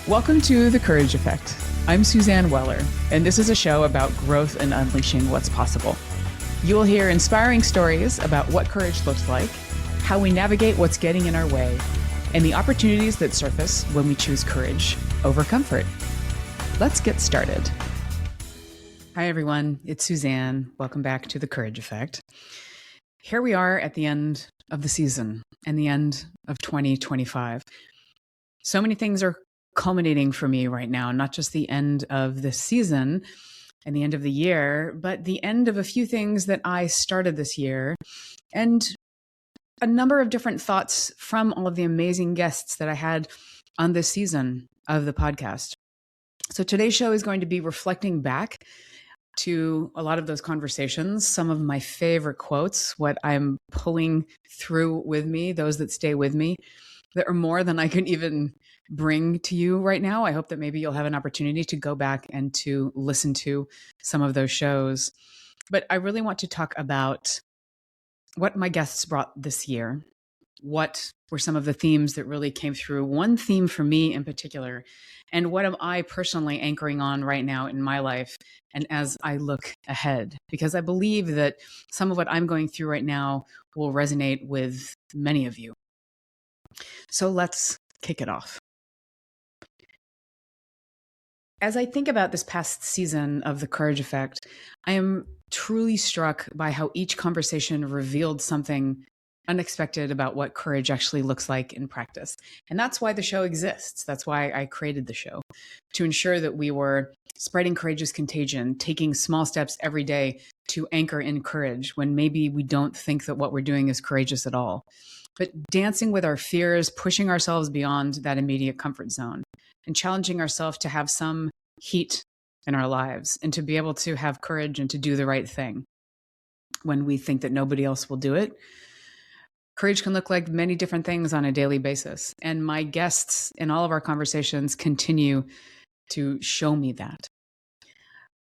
Welcome to The Courage Effect. I'm Suzanne Weller, and this is a show about growth and unleashing what's possible. You will hear inspiring stories about what courage looks like, how we navigate what's getting in our way, and the opportunities that surface when we choose courage over comfort. Let's get started. Hi, everyone. It's Suzanne. Welcome back to The Courage Effect. Here we are at the end of the season and the end of 2025. So many things are culminating for me right now, not just the end of this season and the end of the year, but the end of a few things that I started this year and a number of different thoughts from all of the amazing guests that I had on this season of the podcast. So today's show is going to be reflecting back to a lot of those conversations, some of my favorite quotes, what I'm pulling through with me, those that stay with me. There are more than I can even bring to you right now. I hope that maybe you'll have an opportunity to go back and to listen to some of those shows. But I really want to talk about what my guests brought this year. What were some of the themes that really came through? One theme for me in particular, and what am I personally anchoring on right now in my life and as I look ahead? Because I believe that some of what I'm going through right now will resonate with many of you. So let's kick it off. As I think about this past season of The Courage Effect, I am truly struck by how each conversation revealed something unexpected about what courage actually looks like in practice. And that's why the show exists. That's why I created the show, to ensure that we were spreading courageous contagion, taking small steps every day to anchor in courage when maybe we don't think that what we're doing is courageous at all. But dancing with our fears, pushing ourselves beyond that immediate comfort zone, and challenging ourselves to have some heat in our lives and to be able to have courage and to do the right thing when we think that nobody else will do it. Courage can look like many different things on a daily basis. And my guests in all of our conversations continue to show me that.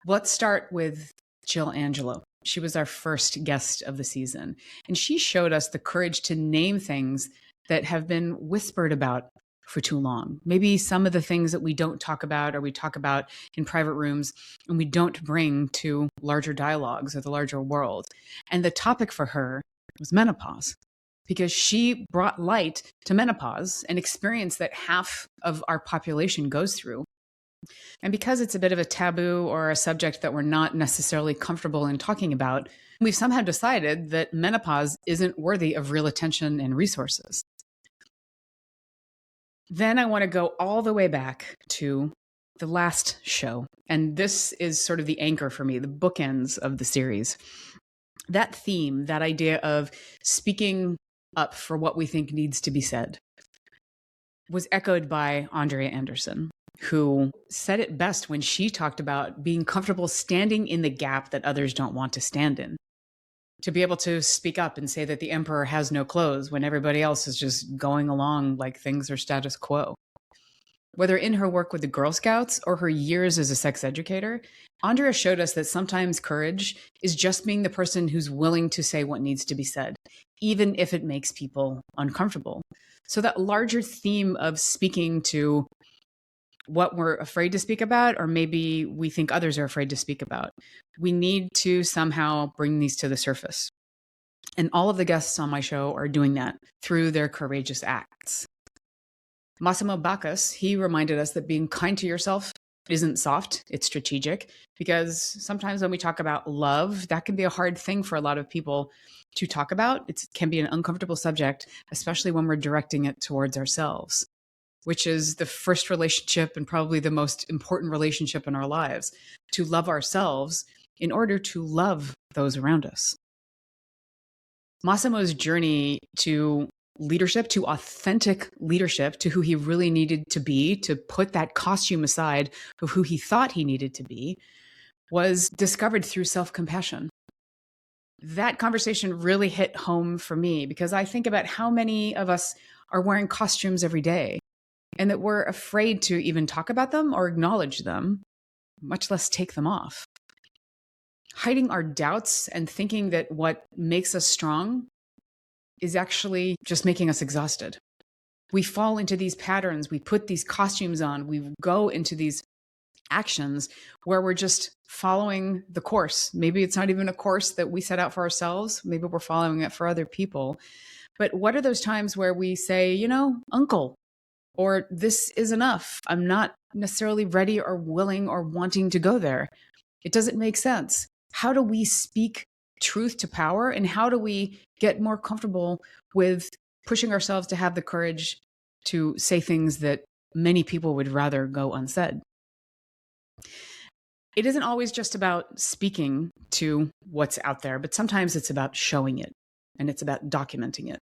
Let's start with Jill Angelo. She was our first guest of the season, and she showed us the courage to name things that have been whispered about for too long. Maybe some of the things that we don't talk about or we talk about in private rooms and we don't bring to larger dialogues or the larger world. And the topic for her was menopause, because she brought light to menopause, an experience that half of our population goes through. And because it's a bit of a taboo or a subject that we're not necessarily comfortable in talking about, we've somehow decided that menopause isn't worthy of real attention and resources. Then I want to go all the way back to the last show. And this is sort of the anchor for me, the bookends of the series. That theme, that idea of speaking up for what we think needs to be said, was echoed by Andrea Anderson, who said it best when she talked about being comfortable standing in the gap that others don't want to stand in. To be able to speak up and say that the emperor has no clothes when everybody else is just going along like things are status quo. Whether in her work with the Girl Scouts or her years as a sex educator, Andrea showed us that sometimes courage is just being the person who's willing to say what needs to be said, even if it makes people uncomfortable. So that larger theme of speaking to what we're afraid to speak about, or maybe we think others are afraid to speak about, we need to somehow bring these to the surface. And all of the guests on my show are doing that through their courageous acts. Massimo Bacchus, he reminded us that being kind to yourself isn't soft, it's strategic, because sometimes when we talk about love, that can be a hard thing for a lot of people to talk about. It can be an uncomfortable subject, especially when we're directing it towards ourselves, which is the first relationship and probably the most important relationship in our lives, to love ourselves in order to love those around us. Massimo's journey to leadership, to authentic leadership, to who he really needed to be, to put that costume aside of who he thought he needed to be, was discovered through self-compassion. That conversation really hit home for me because I think about how many of us are wearing costumes every day and that we're afraid to even talk about them or acknowledge them, much less take them off. Hiding our doubts and thinking that what makes us strong is actually just making us exhausted. We fall into these patterns. We put these costumes on. We go into these actions where we're just following the course. Maybe it's not even a course that we set out for ourselves. Maybe we're following it for other people. But what are those times where we say, uncle, or this is enough? I'm not necessarily ready or willing or wanting to go there. It doesn't make sense. How do we speak truth to power? And how do we get more comfortable with pushing ourselves to have the courage to say things that many people would rather go unsaid? It isn't always just about speaking to what's out there, but sometimes it's about showing it and it's about documenting it.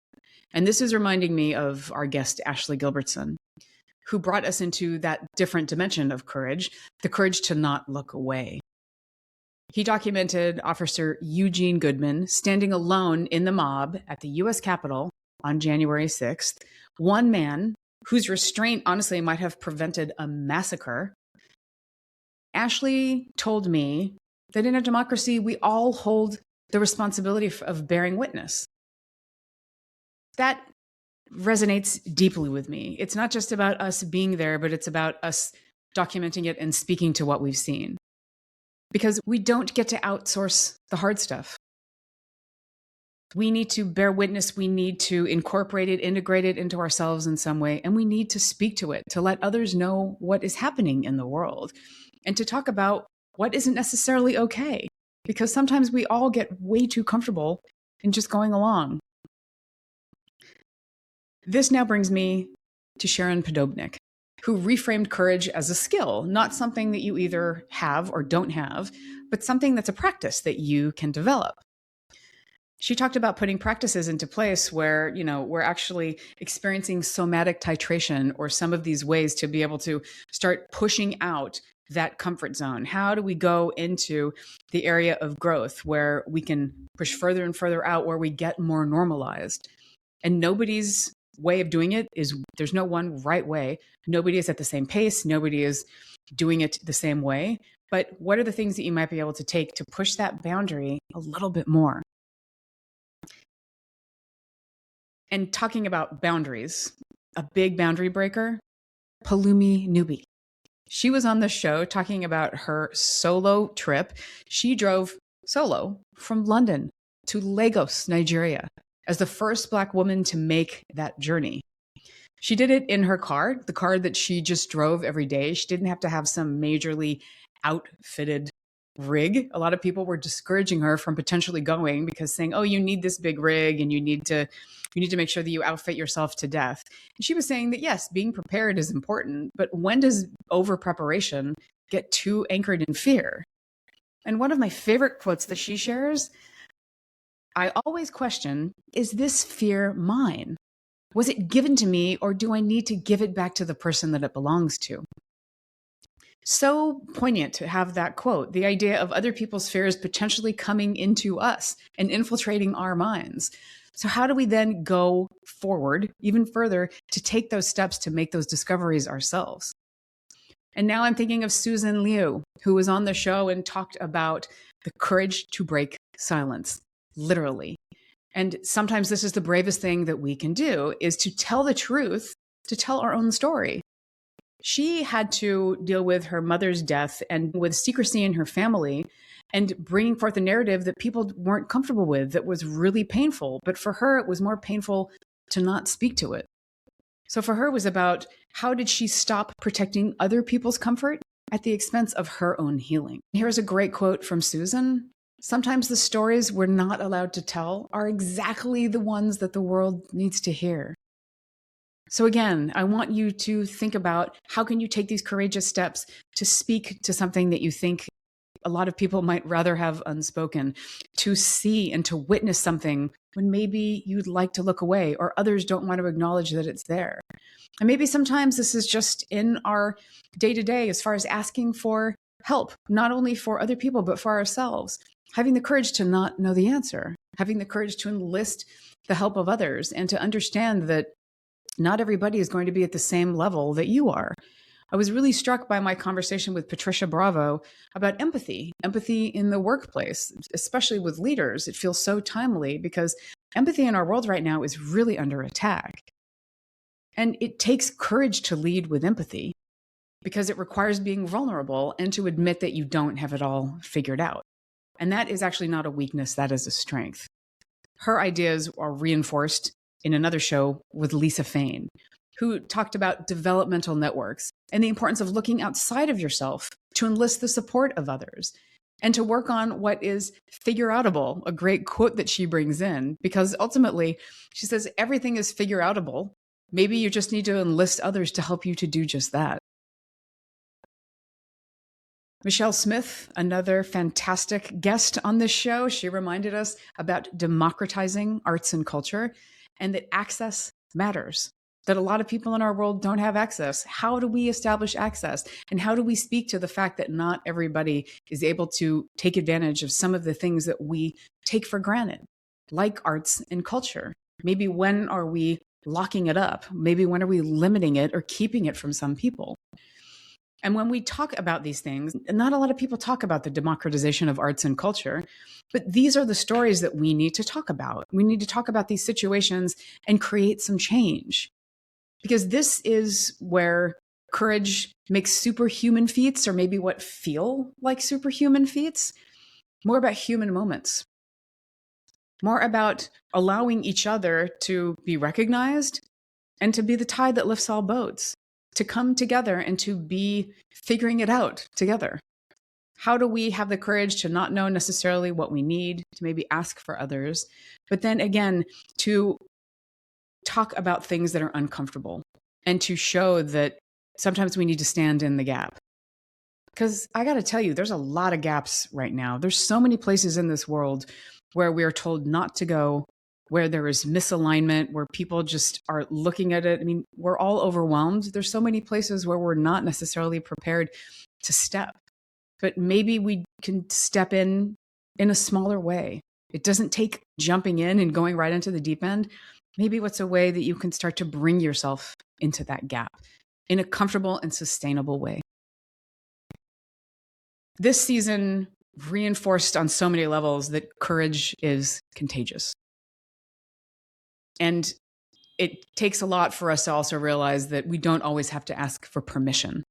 And this is reminding me of our guest, Ashley Gilbertson, who brought us into that different dimension of courage, the courage to not look away. He documented Officer Eugene Goodman standing alone in the mob at the U.S. Capitol on January 6th, one man whose restraint honestly might have prevented a massacre. Ashley told me that in a democracy, we all hold the responsibility of bearing witness. That resonates deeply with me. It's not just about us being there, but it's about us documenting it and speaking to what we've seen. Because we don't get to outsource the hard stuff. We need to bear witness. We need to incorporate it, integrate it into ourselves in some way. And we need to speak to it, to let others know what is happening in the world and to talk about what isn't necessarily okay. Because sometimes we all get way too comfortable in just going along. This now brings me to Sharon Podobnik, who reframed courage as a skill, not something that you either have or don't have, but something that's a practice that you can develop. She talked about putting practices into place where, we're actually experiencing somatic titration or some of these ways to be able to start pushing out that comfort zone. How do we go into the area of growth where we can push further and further out, where we get more normalized? And nobody's way of doing it is, there's no one right way. Nobody is at the same pace. Nobody is doing it the same way. But what are the things that you might be able to take to push that boundary a little bit more? And talking about boundaries, a big boundary breaker, Palumi Nubi. She was on the show talking about her solo trip. She drove solo from London to Lagos, Nigeria, as the first Black woman to make that journey. She did it in her car, the car that she just drove every day. She didn't have to have some majorly outfitted rig. A lot of people were discouraging her from potentially going because saying, oh, you need this big rig and you need to make sure that you outfit yourself to death. And she was saying that, yes, being prepared is important, but when does over preparation get too anchored in fear? And one of my favorite quotes that she shares, I always question, is this fear mine? Was it given to me, or do I need to give it back to the person that it belongs to? So poignant to have that quote, the idea of other people's fears potentially coming into us and infiltrating our minds. So how do we then go forward even further to take those steps to make those discoveries ourselves? And now I'm thinking of Susan Liu, who was on the show and talked about the courage to break silence, literally. And sometimes this is the bravest thing that we can do, is to tell the truth, to tell our own story. She had to deal with her mother's death and with secrecy in her family and bringing forth a narrative that people weren't comfortable with, that was really painful. But for her, it was more painful to not speak to it. So for her, it was about how did she stop protecting other people's comfort at the expense of her own healing. Here's a great quote from Susan. Sometimes the stories we're not allowed to tell are exactly the ones that the world needs to hear. So again, I want you to think about how can you take these courageous steps to speak to something that you think a lot of people might rather have unspoken, to see and to witness something when maybe you'd like to look away or others don't want to acknowledge that it's there. And maybe sometimes this is just in our day-to-day as far as asking for help, not only for other people, but for ourselves. Having the courage to not know the answer, having the courage to enlist the help of others and to understand that not everybody is going to be at the same level that you are. I was really struck by my conversation with Patricia Bravo about empathy in the workplace, especially with leaders. It feels so timely because empathy in our world right now is really under attack. And it takes courage to lead with empathy because it requires being vulnerable and to admit that you don't have it all figured out. And that is actually not a weakness, that is a strength. Her ideas are reinforced in another show with Lisa Fain, who talked about developmental networks and the importance of looking outside of yourself to enlist the support of others and to work on what is figure-outable, a great quote that she brings in, because ultimately she says everything is figure-outable. Maybe you just need to enlist others to help you to do just that. Michelle Smith, another fantastic guest on this show, she reminded us about democratizing arts and culture and that access matters, that a lot of people in our world don't have access. How do we establish access? And how do we speak to the fact that not everybody is able to take advantage of some of the things that we take for granted, like arts and culture? Maybe when are we locking it up? Maybe when are we limiting it or keeping it from some people? And when we talk about these things, not a lot of people talk about the democratization of arts and culture, but these are the stories that we need to talk about. We need to talk about these situations and create some change. Because this is where courage makes superhuman feats, or maybe what feel like superhuman feats, more about human moments, more about allowing each other to be recognized and to be the tide that lifts all boats, to come together and to be figuring it out together. How do we have the courage to not know necessarily what we need, to maybe ask for others, but then again, to talk about things that are uncomfortable and to show that sometimes we need to stand in the gap. Because I got to tell you, there's a lot of gaps right now. There's so many places in this world where we are told not to go, where there is misalignment, where people just are looking at it. I mean, we're all overwhelmed. There's so many places where we're not necessarily prepared to step, but maybe we can step in a smaller way. It doesn't take jumping in and going right into the deep end. Maybe what's a way that you can start to bring yourself into that gap in a comfortable and sustainable way. This season reinforced on so many levels that courage is contagious. And it takes a lot for us to also realize that we don't always have to ask for permission.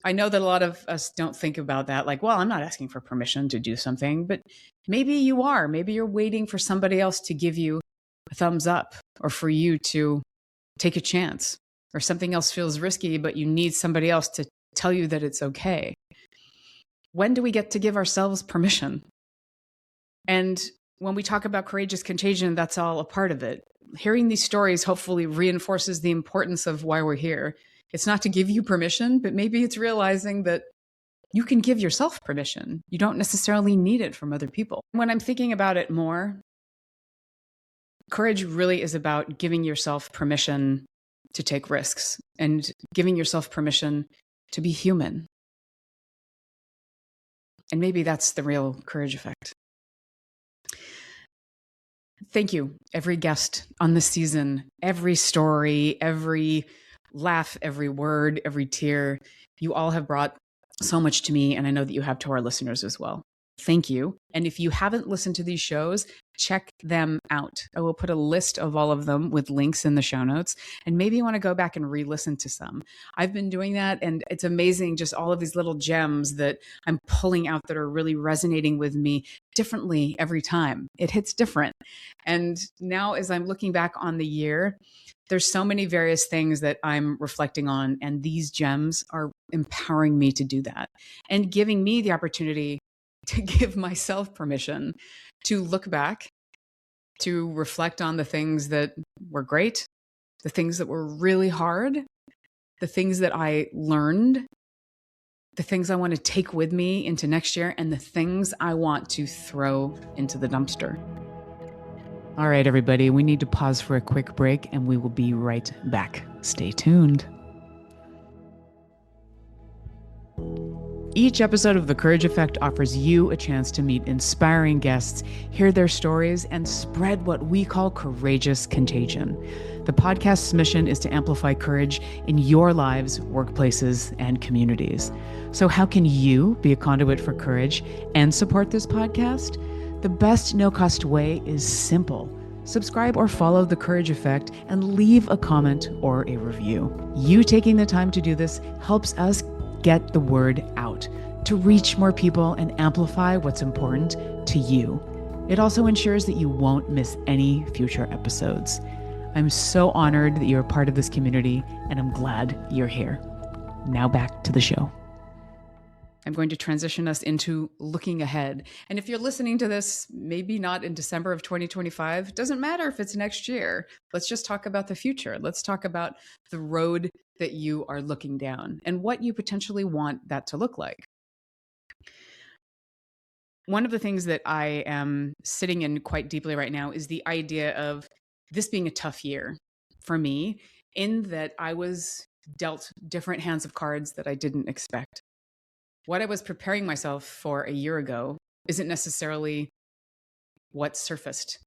I know that a lot of us don't think about that, like, well, I'm not asking for permission to do something, but maybe you are. Maybe you're waiting for somebody else to give you a thumbs up or for you to take a chance, or something else feels risky, but you need somebody else to tell you that it's okay. When do we get to give ourselves permission? And when we talk about courageous contagion, that's all a part of it. Hearing these stories hopefully reinforces the importance of why we're here. It's not to give you permission, but maybe it's realizing that you can give yourself permission. You don't necessarily need it from other people. When I'm thinking about it more, courage really is about giving yourself permission to take risks and giving yourself permission to be human. And maybe that's the real courage effect. Thank you, every guest on this season, every story, every laugh, every word, every tear. You all have brought so much to me, and I know that you have to our listeners as well. Thank you. And if you haven't listened to these shows, check them out. I will put a list of all of them with links in the show notes, and maybe you want to go back and re-listen to some. I've been doing that, and it's amazing, just all of these little gems that I'm pulling out that are really resonating with me differently every time. It hits different. And now as I'm looking back on the year, there's so many various things that I'm reflecting on, and these gems are empowering me to do that and giving me the opportunity to give myself permission to look back, to reflect on the things that were great, the things that were really hard, the things that I learned, the things I want to take with me into next year, and the things I want to throw into the dumpster. All right, everybody, we need to pause for a quick break, and we will be right back. Stay tuned. Each episode of The Courage Effect offers you a chance to meet inspiring guests, hear their stories, and spread what we call courageous contagion. The podcast's mission is to amplify courage in your lives, workplaces, and communities. So how can you be a conduit for courage and support this podcast? The best no-cost way is simple. subscribe or follow The Courage Effect, and leave a comment or a review. You taking the time to do this helps us get the word out, to reach more people and amplify what's important to you. It also ensures that you won't miss any future episodes. I'm so honored that you're a part of this community, and I'm glad you're here. Now back to the show. I'm going to transition us into looking ahead. And if you're listening to this, maybe not in December of 2025, doesn't matter if it's next year. Let's just talk about the future. Let's talk about the road that you are looking down and what you potentially want that to look like. One of the things that I am sitting in quite deeply right now is the idea of this being a tough year for me, in that I was dealt different hands of cards that I didn't expect. What I was preparing myself for a year ago isn't necessarily what surfaced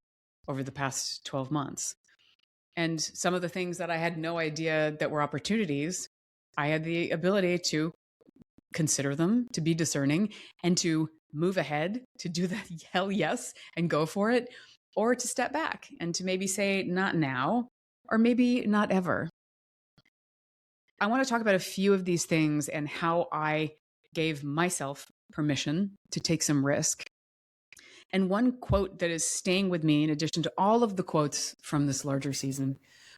over the past 12 months. And some of the things that I had no idea that were opportunities, I had the ability to consider them, to be discerning, and to move ahead, to do the hell yes and go for it, or to step back and to maybe say, not now, or maybe not ever. I want to talk about a few of these things and how I gave myself permission to take some risk. And one quote that is staying with me, in addition to all of the quotes from this larger season,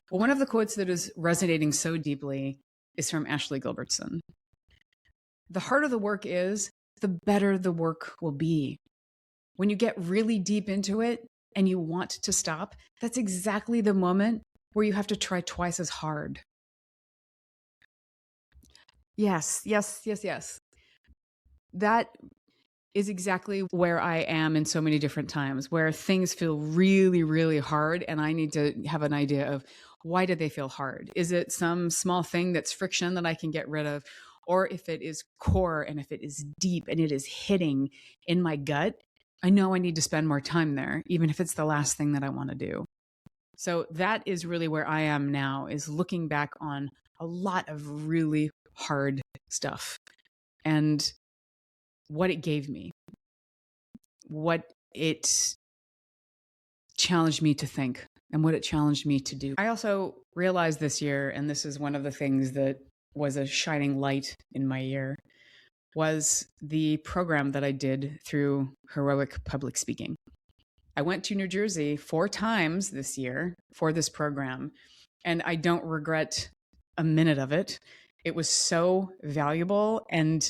but one of the quotes that is resonating so deeply is from Ashley Gilbertson. The harder the work is, the better the work will be. When you get really deep into it and you want to stop, that's exactly the moment where you have to try twice as hard. Yes. That is exactly where I am in so many different times, where things feel really, really hard. And I need to have an idea of, why do they feel hard? Is it some small thing that's friction that I can get rid of? Or if it is core and if it is deep and it is hitting in my gut, I know I need to spend more time there, even if it's the last thing that I want to do. So that is really where I am now, is looking back on a lot of really hard stuff and what it gave me, what it challenged me to think, and what it challenged me to do. I also realized this year, and this is one of the things that was a shining light in my year, was the program that I did through Heroic Public Speaking. I went to New Jersey 4 times this year for this program, and I don't regret a minute of it. It was so valuable, and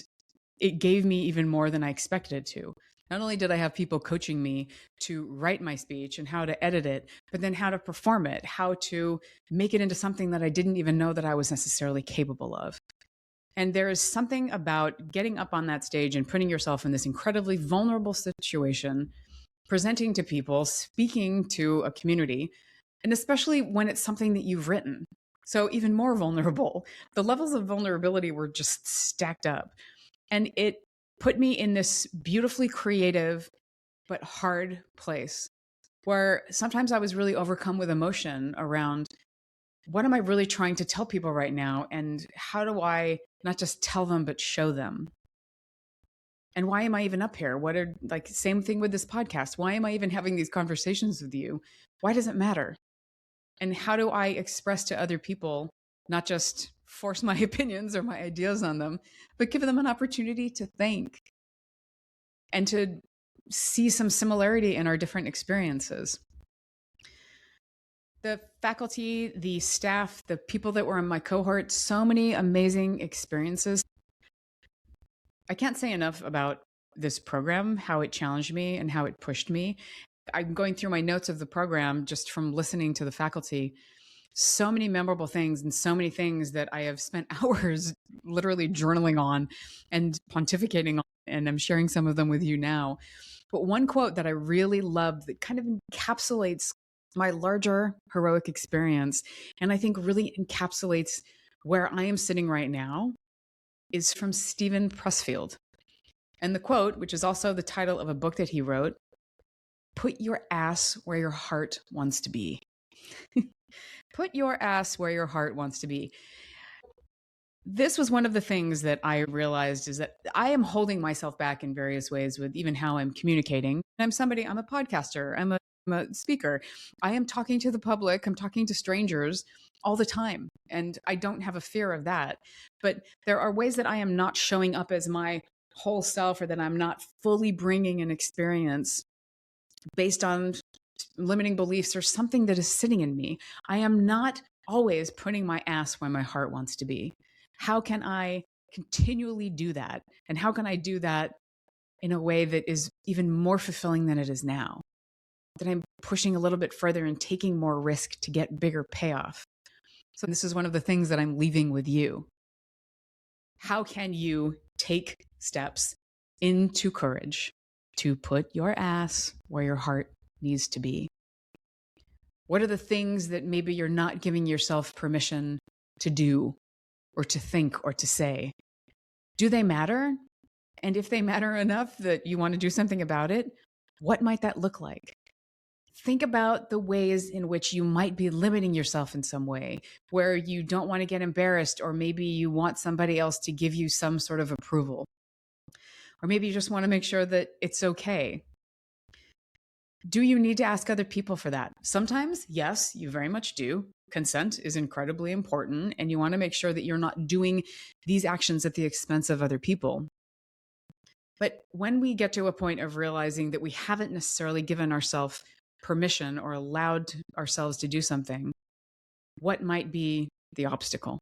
it gave me even more than I expected to. Not only did I have people coaching me to write my speech and how to edit it, but then how to perform it, how to make it into something that I didn't even know that I was necessarily capable of. And there is something about getting up on that stage and putting yourself in this incredibly vulnerable situation, presenting to people, speaking to a community, and especially when it's something that you've written. So even more vulnerable. The levels of vulnerability were just stacked up. And it put me in this beautifully creative but hard place where sometimes I was really overcome with emotion around, what am I really trying to tell people right now? And how do I not just tell them, but show them? And why am I even up here? Same thing with this podcast. Why am I even having these conversations with you? Why does it matter? And how do I express to other people, not just force my opinions or my ideas on them, but give them an opportunity to think and to see some similarity in our different experiences? The faculty, the staff, the people that were in my cohort, so many amazing experiences. I can't say enough about this program, how it challenged me and how it pushed me. I'm going through my notes of the program just from listening to the faculty. So many memorable things and so many things that I have spent hours literally journaling on and pontificating on, and I'm sharing some of them with you now. But one quote that I really loved that kind of encapsulates my larger heroic experience, and I think really encapsulates where I am sitting right now, is from Stephen Pressfield. And the quote, which is also the title of a book that he wrote, "Put your ass where your heart wants to be." Put your ass where your heart wants to be. This was one of the things that I realized, is that I am holding myself back in various ways with even how I'm communicating. I'm a podcaster, I'm a a speaker. I am talking to the public, I'm talking to strangers all the time. And I don't have a fear of that. But there are ways that I am not showing up as my whole self, or that I'm not fully bringing an experience based on limiting beliefs or something that is sitting in me. I am not always putting my ass where my heart wants to be. How can I continually do that? And how can I do that in a way that is even more fulfilling than it is now? That I'm pushing a little bit further and taking more risk to get bigger payoff. So this is one of the things that I'm leaving with you. How can you take steps into courage to put your ass where your heart needs to be? What are the things that maybe you're not giving yourself permission to do or to think or to say? Do they matter? And if they matter enough that you want to do something about it, what might that look like? Think about the ways in which you might be limiting yourself in some way, where you don't want to get embarrassed, or maybe you want somebody else to give you some sort of approval. Or maybe you just want to make sure that it's okay. Do you need to ask other people for that? Sometimes, yes, you very much do. Consent is incredibly important, and you want to make sure that you're not doing these actions at the expense of other people. But when we get to a point of realizing that we haven't necessarily given ourselves permission or allowed ourselves to do something, what might be the obstacle?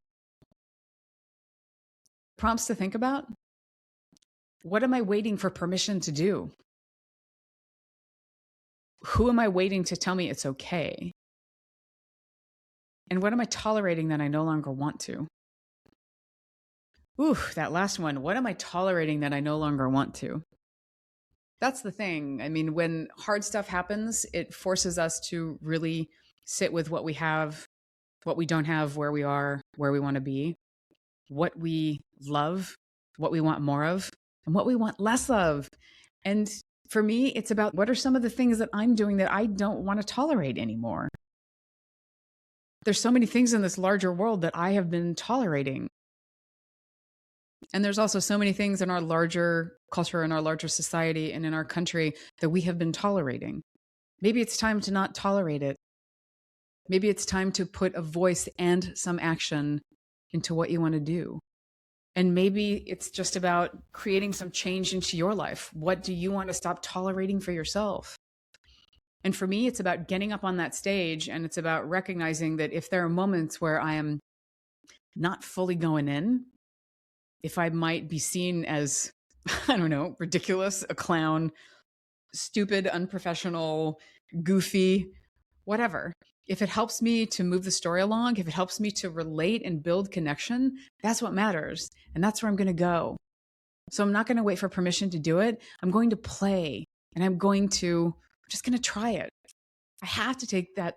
Prompts to think about. What am I waiting for permission to do? Who am I waiting to tell me it's okay? And what am I tolerating that I no longer want to? Ooh, that last one. What am I tolerating that I no longer want to? That's the thing. I mean, when hard stuff happens, it forces us to really sit with what we have, what we don't have, where we are, where we want to be, what we love, what we want more of, and what we want less of. And for me, it's about what are some of the things that I'm doing that I don't want to tolerate anymore. There's so many things in this larger world that I have been tolerating. And there's also so many things in our larger culture, in our larger society, and in our country that we have been tolerating. Maybe it's time to not tolerate it. Maybe it's time to put a voice and some action into what you want to do. And maybe it's just about creating some change into your life. What do you want to stop tolerating for yourself? And for me, it's about getting up on that stage, and it's about recognizing that if there are moments where I am not fully going in, if I might be seen as, I don't know, ridiculous, a clown, stupid, unprofessional, goofy, whatever. If it helps me to move the story along, if it helps me to relate and build connection, that's what matters. And that's where I'm going to go. So I'm not going to wait for permission to do it. I'm going to play, and I'm just going to try it. I have to take that.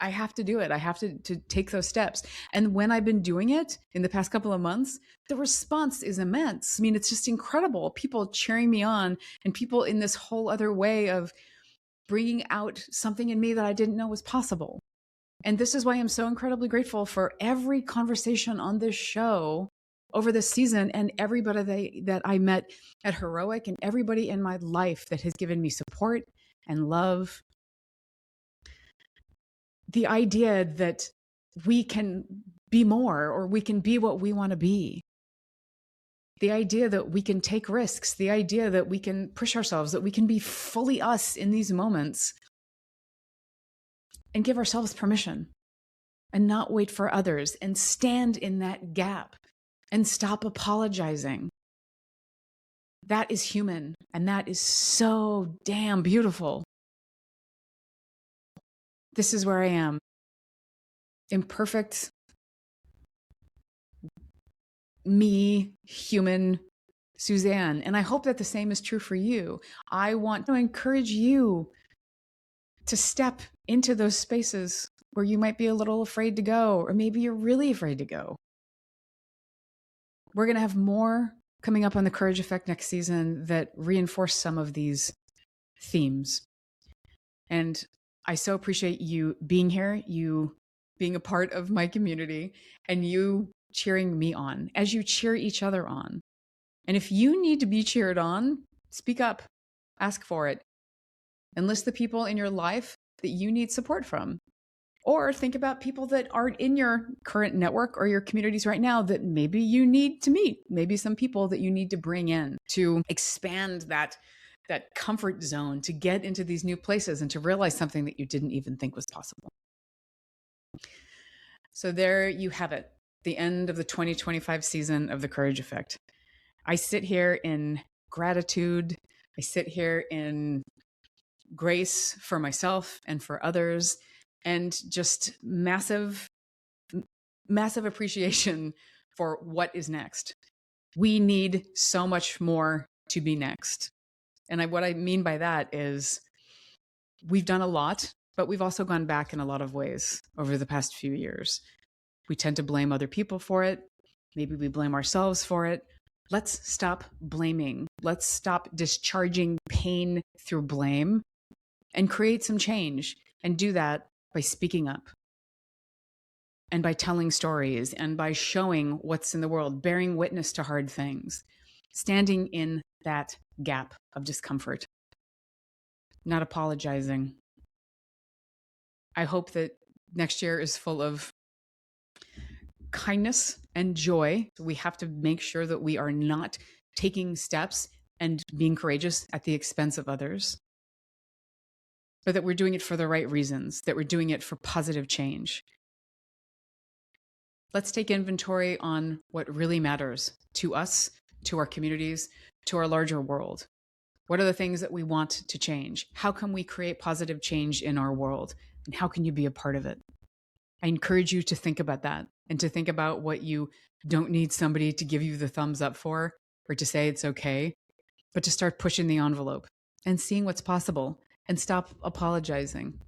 I have to do it. I have to take those steps. And when I've been doing it in the past couple of months, the response is immense. I mean, it's just incredible. People cheering me on, and people in this whole other way of bringing out something in me that I didn't know was possible. And this is why I'm so incredibly grateful for every conversation on this show over this season, and everybody that I met at Heroic, and everybody in my life that has given me support and love. The idea that we can be more, or we can be what we want to be. The idea that we can take risks, the idea that we can push ourselves, that we can be fully us in these moments, and give ourselves permission, and not wait for others, and stand in that gap, and stop apologizing. That is human, and that is so damn beautiful. This is where I am. Imperfect, me, human Suzanne. And I hope that the same is true for you. I want to encourage you to step into those spaces where you might be a little afraid to go, or maybe you're really afraid to go. We're going to have more coming up on the Courage Effect next season that reinforce some of these themes. And I so appreciate you being here, you being a part of my community, and you cheering me on as you cheer each other on. And if you need to be cheered on, speak up, ask for it. Enlist the people in your life that you need support from. Or think about people that aren't in your current network or your communities right now that maybe you need to meet. Maybe some people that you need to bring in to expand that comfort zone, to get into these new places and to realize something that you didn't even think was possible. So there you have it, the end of the 2025 season of The Courage Effect. I sit here in gratitude. I sit here in grace for myself and for others, and just massive appreciation for what is next. We need so much more to be next. And what I mean by that is we've done a lot, but we've also gone back in a lot of ways over the past few years. We tend to blame other people for it. Maybe we blame ourselves for it. Let's stop blaming. Let's stop discharging pain through blame and create some change, and do that by speaking up and by telling stories and by showing what's in the world, bearing witness to hard things, standing in that gap of discomfort, not apologizing. I hope that next year is full of kindness and joy. We have to make sure that we are not taking steps and being courageous at the expense of others, but that we're doing it for the right reasons, that we're doing it for positive change. Let's take inventory on what really matters to us, to our communities, to our larger world. What are the things that we want to change? How can we create positive change in our world? And how can you be a part of it? I encourage you to think about that and to think about what you don't need somebody to give you the thumbs up for or to say it's okay, but to start pushing the envelope and seeing what's possible and stop apologizing.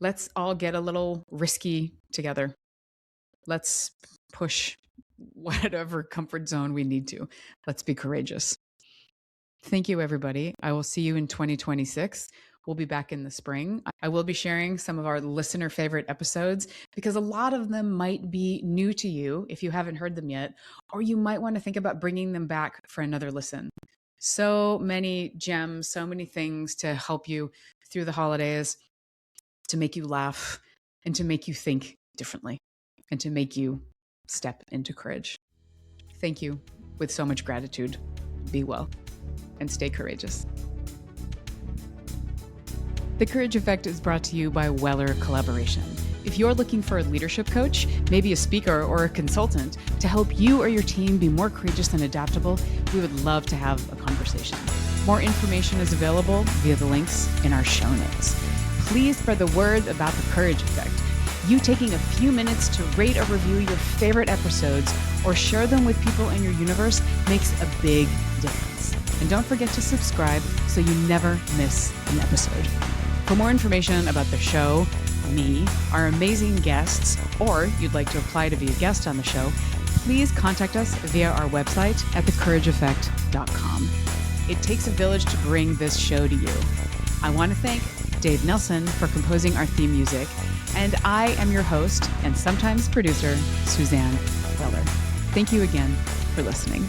Let's all get a little risky together. Let's push whatever comfort zone we need to. Let's be courageous. Thank you, everybody. I will see you in 2026. We'll be back in the spring. I will be sharing some of our listener favorite episodes because a lot of them might be new to you if you haven't heard them yet, or you might want to think about bringing them back for another listen. So many gems, so many things to help you through the holidays, to make you laugh and to make you think differently and to make you step into courage. Thank you with so much gratitude. Be well and stay courageous. The Courage Effect is brought to you by Weller Collaboration. If you're looking for a leadership coach, maybe a speaker or a consultant to help you or your team be more courageous and adaptable, we would love to have a conversation. More information is available via the links in our show notes. Please spread the word about the Courage Effect. You taking a few minutes to rate or review your favorite episodes or share them with people in your universe makes a big difference. And don't forget to subscribe so you never miss an episode. For more information about the show, me, our amazing guests, or you'd like to apply to be a guest on the show, please contact us via our website at thecourageeffect.com. It takes a village to bring this show to you. I want to thank Dave Nelson for composing our theme music, and I am your host and sometimes producer, Suzanne Weller. Thank you again for listening.